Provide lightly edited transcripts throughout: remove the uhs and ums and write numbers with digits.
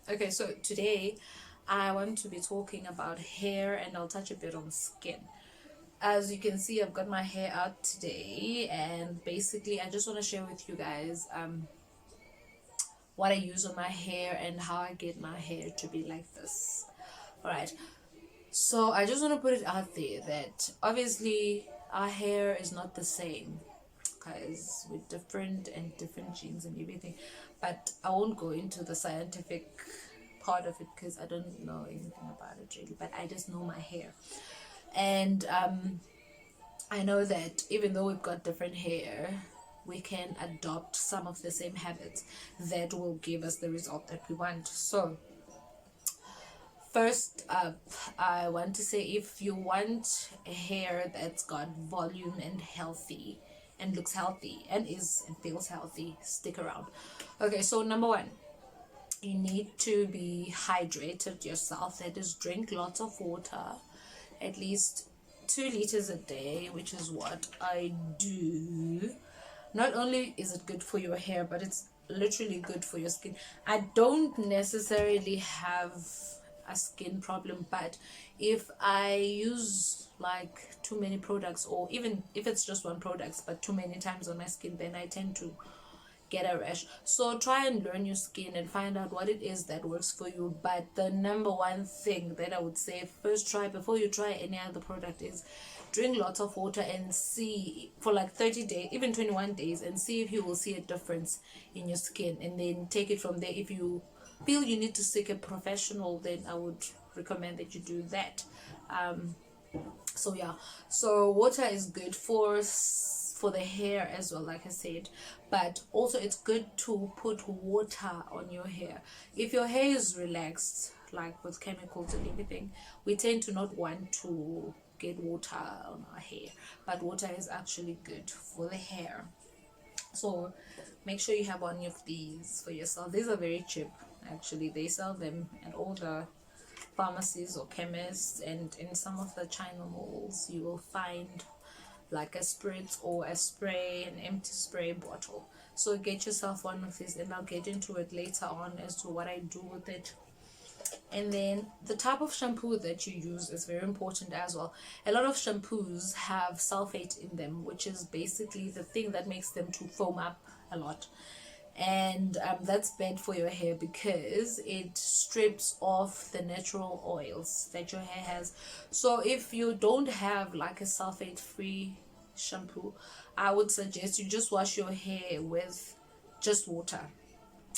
Okay, so today I want to be talking about hair and I'll touch a bit on skin. As you can see, I've got my hair out today, and basically, I just want to share with you guys what I use on my hair and how I get my hair to be like this. All right, so I just want to put it out there that obviously our hair is not the same because we're different and different genes and everything, but I won't go into the scientific part of it because I don't know anything about it really, but I just know my hair. And I know that even though we've got different hair, we can adopt some of the same habits that will give us the result that we want. So first up, I want to say, if you want a hair that's got volume and healthy and looks healthy and is and feels healthy, stick around. Okay, so number one, you need to be hydrated yourself. That is, drink lots of water, at least 2 liters a day, which is what I do. Not only is it good for your hair, but it's literally good for your skin. I don't necessarily have a skin problem, but if I use like too many products, or even if it's just one product but too many times on my skin, then I tend to get a rash. So try and learn your skin and find out what it is that works for you. But the number one thing that I would say, first try before you try any other product, is drink lots of water and see for like 30 days, even 21 days, and see if you will see a difference in your skin, and then take it from there. If you feel you need to seek a professional, then I would recommend that you do that. So yeah, so water is good for the hair as well, like I said, but also it's good to put water on your hair. If your hair is relaxed, like with chemicals and everything, we tend to not want to get water on our hair, but water is actually good for the hair. So make sure you have one of these for yourself. These are very cheap, actually. They sell them at all the pharmacies or chemists, and in some of the China malls you will find like a spritz or a spray, an empty spray bottle. So get yourself one of these, and I'll get into it later on as to what I do with it. And then the type of shampoo that you use is very important as well. A lot of shampoos have sulfate in them, which is basically the thing that makes them to foam up a lot, and that's bad for your hair because it strips off the natural oils that your hair has. So if you don't have like a sulfate free shampoo, I would suggest you just wash your hair with just water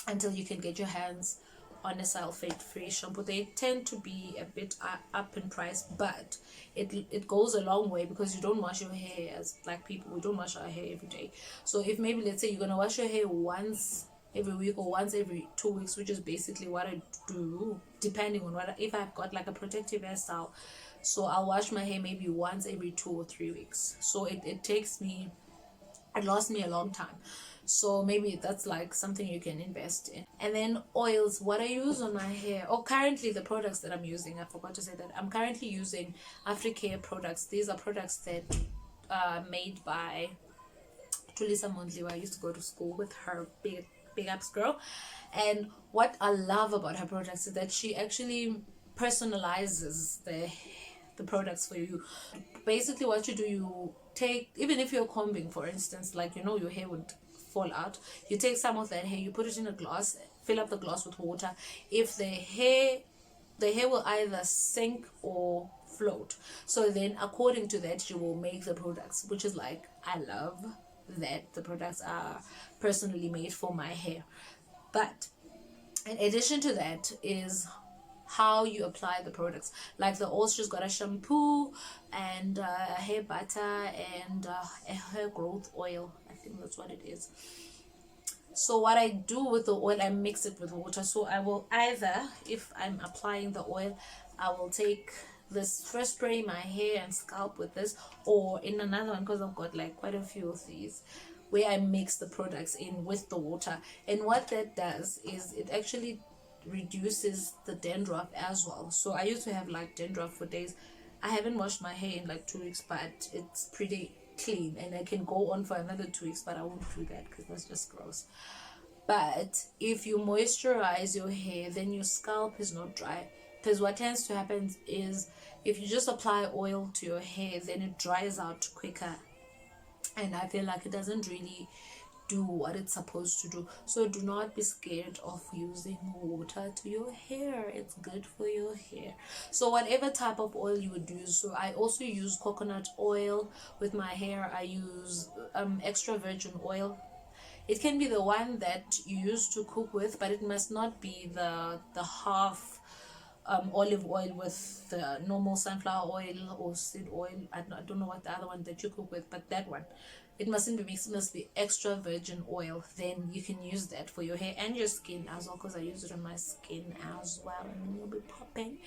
until you can get your hands on a sulfate free shampoo. They tend to be a bit up in price, but it goes a long way, because you don't wash your hair, as black people, we don't wash our hair every day. So if maybe, let's say, you're gonna wash your hair once every week or once every 2 weeks, which is basically what I do, depending on what, if I've got like a protective hairstyle, so I'll wash my hair maybe once every 2 or 3 weeks. So it lasts me a long time. So maybe that's like something you can invest in. And then oils, what I use on my hair, or currently the products that I'm using, I forgot to say that I'm currently using Africare products. These are products that are made by Tulisa Mondliwa. I used to go to school with her, big ups girl. And what I love about her products is that she actually personalizes the products for you. Basically what you do, you take, even if you're combing, for instance, like, your hair would fall out, you take some of that hair, you put it in a glass, fill up the glass with water. If the hair will either sink or float, so then according to that you will make the products, which is like, I love that the products are personally made for my hair. But in addition to that is how you apply the products. Like the Ostrich got a shampoo and a hair butter and a hair growth oil. I think that's what it is. So what I do with the oil, I mix it with water. So I will either, if I'm applying the oil, I will take this, first spray my hair and scalp with this, or in another one, because I've got like quite a few of these, where I mix the products in with the water. And what that does is it actually reduces the dandruff as well. So I used to have like dandruff for days. I haven't washed my hair in like 2 weeks, but it's pretty clean, and I can go on for another 2 weeks, but I won't do that because that's just gross. But if you moisturize your hair, then your scalp is not dry. Because what tends to happen is if you just apply oil to your hair, then it dries out quicker. And I feel like it doesn't really do what it's supposed to do. So do not be scared of using water to your hair. It's good for your hair. So whatever type of oil you would use. So I also use coconut oil with my hair. I use extra virgin oil. It can be the one that you use to cook with, but it must not be the half olive oil with the normal sunflower oil or seed oil. I don't know what the other one that you cook with, but that one. It mustn't be mixed, it must be extra virgin oil. Then you can use that for your hair and your skin as well, because I use it on my skin as well, and you'll be popping.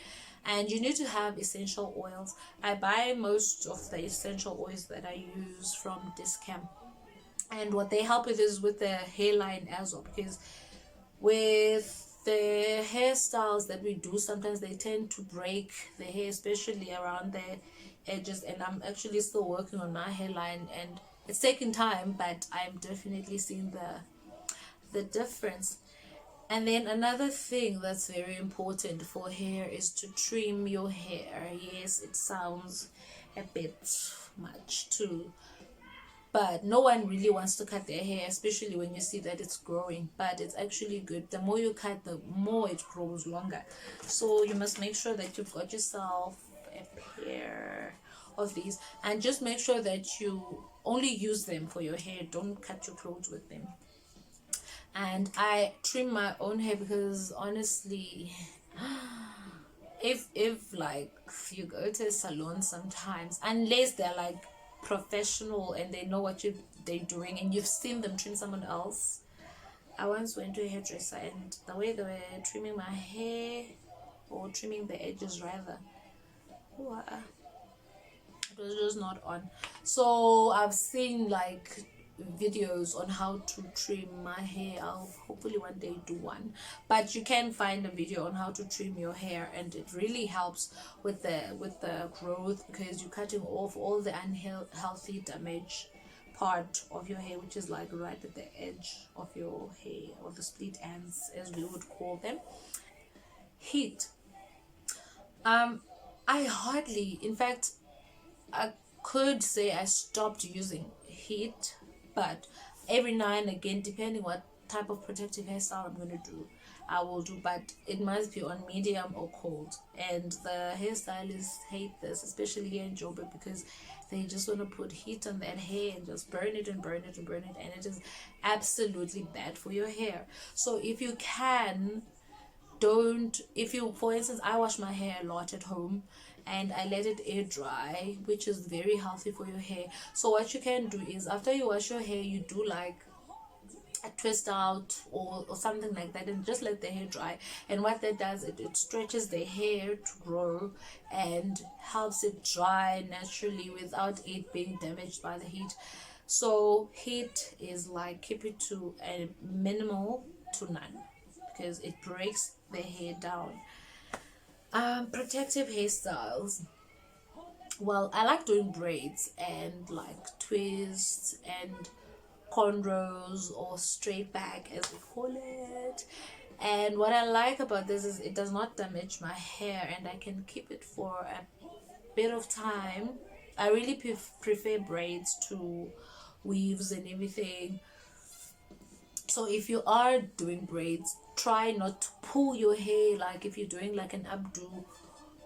And you need to have essential oils. I buy most of the essential oils that I use from Discam, and what they help with is with the hairline as well, because with the hairstyles that we do, sometimes they tend to break the hair, especially around the edges. And I'm actually still working on my hairline, and it's taking time, but I'm definitely seeing the difference. And then another thing that's very important for hair is to trim your hair. Yes, it sounds a bit much too, but no one really wants to cut their hair, especially when you see that it's growing. But it's actually good. The more you cut, the more it grows longer. So you must make sure that you've got yourself a pair of these, and just make sure that you only use them for your hair. Don't cut your clothes with them. And I trim my own hair because honestly, if like you go to a salon sometimes, unless they're like professional and they know what they're doing, and you've seen them trim someone else. I once went to a hairdresser, and the way they were trimming my hair, or trimming the edges rather, it was just not on. So I've seen like videos on how to trim my hair. I'll hopefully one day do one, but you can find a video on how to trim your hair, and it really helps with the growth, because you're cutting off all the unhealthy damage part of your hair, which is like right at the edge of your hair, or the split ends as we would call them. Heat. I hardly, in fact, I could say I stopped using heat, but every now and again, depending what type of protective hairstyle I'm going to do, I will do, but it must be on medium or cold. And the hairstylists hate this, especially here in Joburg, because they just want to put heat on that hair and just burn it and burn it and burn it, and it is absolutely bad for your hair. So if you can, don't, if you, for instance, I wash my hair a lot at home, and I let it air dry, which is very healthy for your hair. So what you can do is, after you wash your hair, you do like a twist out or something like that, and just let the hair dry. And what that does, it stretches the hair to grow and helps it dry naturally without it being damaged by the heat. So heat is like, keep it to a minimal to none, because it breaks the hair down. Protective hairstyles. Well, I like doing braids and like twists and cornrows, or straight back as we call it. And what I like about this is it does not damage my hair, and I can keep it for a bit of time. I really prefer braids to weaves and everything. So if you are doing braids, try not to pull your hair. Like if you're doing like an updo,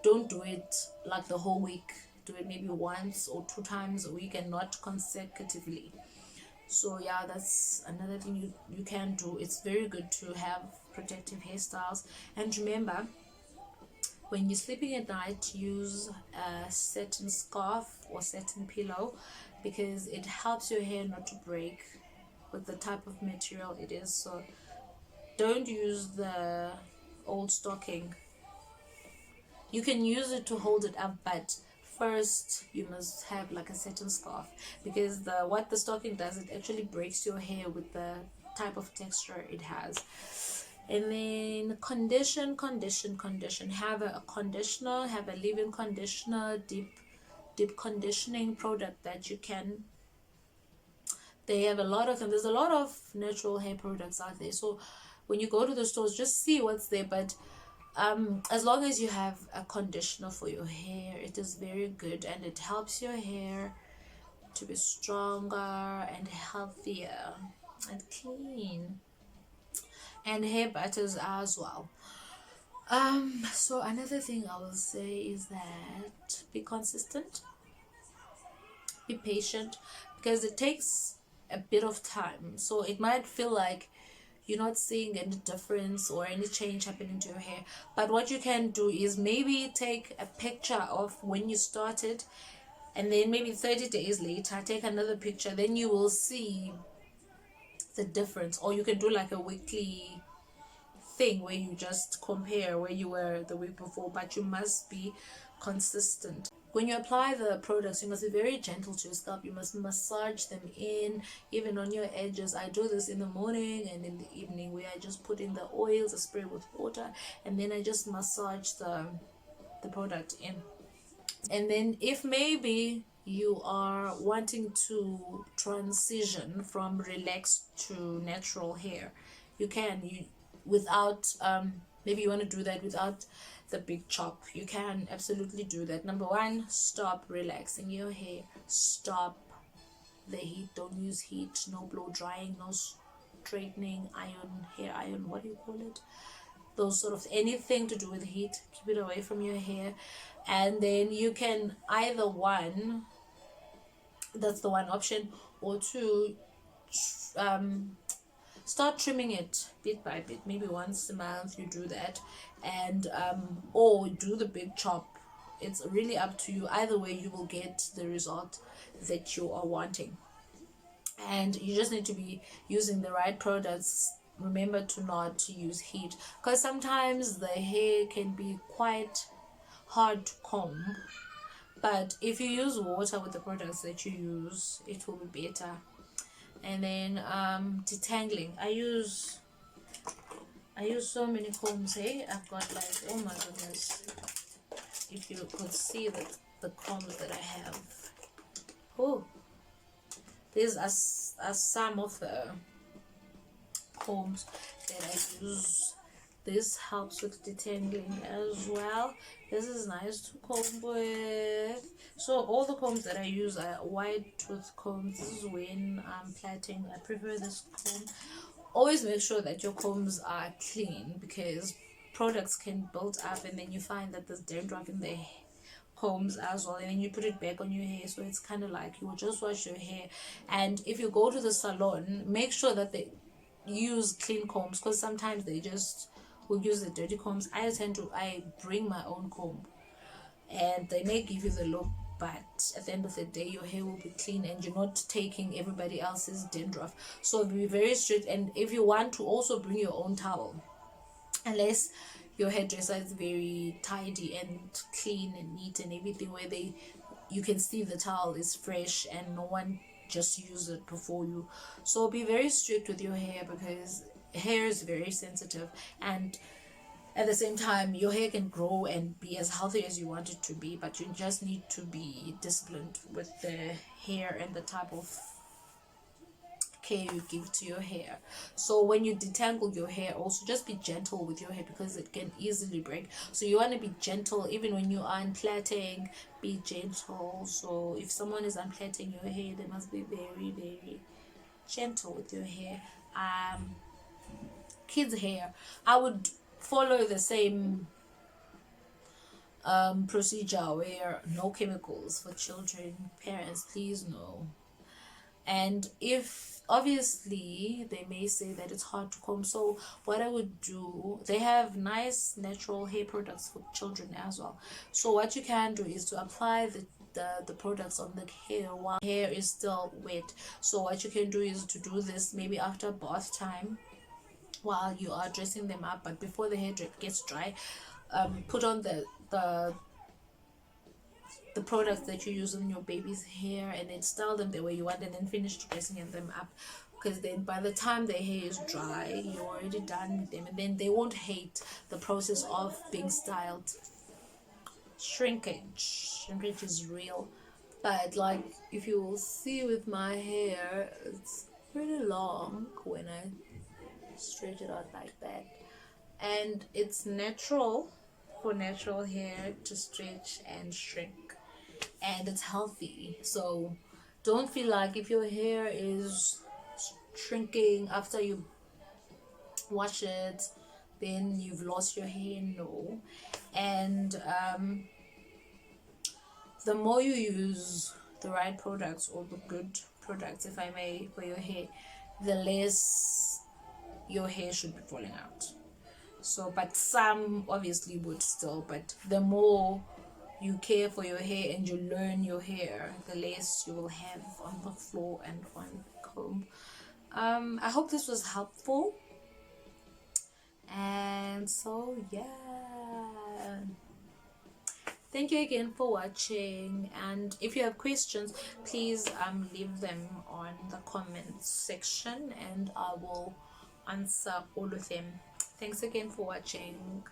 don't do it like the whole week. Do it maybe once or 2 times a week, and not consecutively. So yeah, that's another thing you can do. It's very good to have protective hairstyles. And remember, when you're sleeping at night, use a satin scarf or satin pillow, because it helps your hair not to break with the type of material it is. So don't use the old stocking. You can use it to hold it up, but first you must have like a satin scarf, because what the stocking does, it actually breaks your hair with the type of texture it has. And then condition. Have a conditioner, have a leave-in conditioner, deep conditioning product that you can They have a lot of them. There's a lot of natural hair products out there. So when you go to the stores, just see what's there. But as long as you have a conditioner for your hair, it is very good, and it helps your hair to be stronger and healthier and clean. And hair butters as well. So another thing I will say is that be consistent, be patient, because it takes a bit of time. So it might feel like you're not seeing any difference or any change happening to your hair, but what you can do is maybe take a picture of when you started, and then maybe 30 days later take another picture, then you will see the difference. Or you can do like a weekly thing where you just compare where you were the week before, but you must be consistent. When you apply the products, you must be very gentle to your scalp. You must massage them in, even on your edges. I do this in the morning and in the evening, where I just put in the oils, I spray with water, and then I just massage the product in. And then if maybe you are wanting to transition from relaxed to natural hair, you can, you without maybe you want to do that without the big chop, you can absolutely do that. Number one, stop relaxing your hair, stop the heat, don't use heat, no blow drying, no straightening iron, hair iron, what do you call it, those sort of anything to do with heat, keep it away from your hair. And then you can either one, that's the one option, or two, start trimming it bit by bit, maybe once a month you do that, and or do the big chop. It's really up to you. Either way, you will get the result that you are wanting, and you just need to be using the right products. Remember to not use heat, because sometimes the hair can be quite hard to comb, but if you use water with the products that you use, it will be better. And then detangling, I use so many combs. Hey, I've got like, oh my goodness, if you could see the combs that I have. Oh, these are some of the combs that I use. This helps with detangling as well. This is nice to comb with. So all the combs that I use are wide tooth combs. This is when I'm plaiting. I prefer this comb. Always make sure that your combs are clean, because products can build up and then you find that there's dandruff in the combs as well, and then you put it back on your hair. So it's kind of like you will just wash your hair. And if you go to the salon, make sure that they use clean combs, because sometimes they just will use the dirty combs. I bring my own comb, and they may give you the look, but at the end of the day your hair will be clean and you're not taking everybody else's dandruff. So be very strict. And if you want to, also bring your own towel, unless your hairdresser is very tidy and clean and neat and everything, where you can see the towel is fresh and no one just use it before you. So be very strict with your hair, because hair is very sensitive, and at the same time your hair can grow and be as healthy as you want it to be, but you just need to be disciplined with the hair and the type of care you give to your hair. So when you detangle your hair, also just be gentle with your hair, because it can easily break. So you want to be gentle even when you are unplaiting. Be gentle. So if someone is unplaiting your hair, they must be very, very gentle with your hair. Kids hair, I would follow the same procedure, where no chemicals for children. Parents, please, no. And if obviously they may say that it's hard to comb, so what I would do, they have nice natural hair products for children as well. So what you can do is to apply the products on the hair while hair is still wet. So what you can do is to do this maybe after bath time, while you are dressing them up, but before the hair gets dry. Put on the products that you use on your baby's hair, and then style them the way you want, and then finish dressing them up, because then by the time their hair is dry, you're already done with them, and then they won't hate the process of being styled. Shrinkage is real. But like, if you will see with my hair, it's pretty long when I stretch it out like that, and it's natural for natural hair to stretch and shrink, and it's healthy. So don't feel like if your hair is shrinking after you wash it, then you've lost your hair. No. And the more you use the right products, or the good products, if I may, for your hair, the less your hair should be falling out. So, but some obviously would still, but the more you care for your hair and you learn your hair, the less you will have on the floor and on comb. I hope this was helpful. And so, yeah. Thank you again for watching, and if you have questions, please leave them on the comments section and I will answer all of them. Thanks again for watching.